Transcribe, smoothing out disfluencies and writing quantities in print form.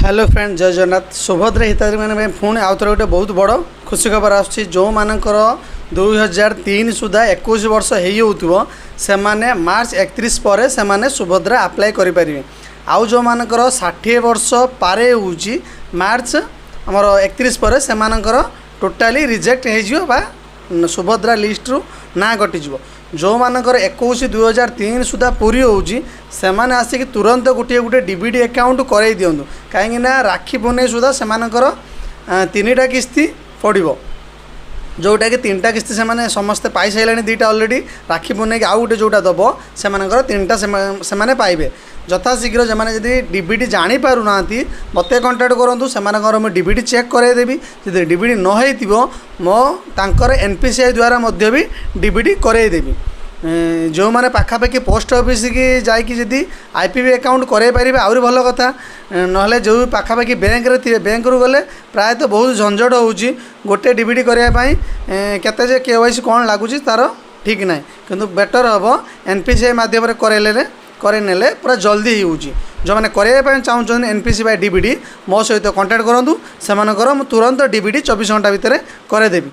Hello friend जय जगन्नाथ सुभद्रा हिताधिकारी मैंने पुणी आउ थे गोटे बहुत बड़ खुशी खबर आसूँ जो मानकर 2003 सुधा 21 वर्ष हो से मार्च 31 पर से सुभद्रा आप्लाय करें आउ जो मानकर 60 वर्ष पारे हो मार्च आमर 31 पर से टोटाली रिजेक्ट हो सुभद्रा लिस्ट रु ना कटिज जो मानकर 21/2003 सुधा पूरी होची से आसिक तुरंत गोटे गोटे डीबीडी अकाउंट करई दियंतु कहीं राखी पुनई सुधा से 3टा किस्ती पड़ो जोटा कि 3टा किस्ती से समस्ते पाई सारे दीटा अलरेडी राखी पुनई आउ गोटे जोटा दब से 3टा से पाइबे यथाशीघ्र जैसे डीबीडी जापर ना मत कंटाक्ट करूँ से मुझे डीबीडी चेक करदेवी जब डीबीडी नई मो तांकर एनपीसीआई द्वारा भी डीबीडी करदेवी जो मैंने पाखापाखि पोस्ट ऑफिस की जाकि जदि आईपीबी अकाउंट करे पारे आहरी भल कथा ना जो पाखापाखि बैंक रे थे बैंक रू गले प्रायतः बहुत झंझट होची गोटे डीबीडी करने केते केवाईसी कौन लगुच तार ठीक ना किंतु बेटर हम एनपीसीआई मध्यम करे नेले पूरा जल्दी होची जो मैंने करने चाहूँ एनपीसी बाय डीबीडी मो सहित कंटाक्ट करूँ से तुरंत डीबीडी 24 घंटा भितर करदेवी।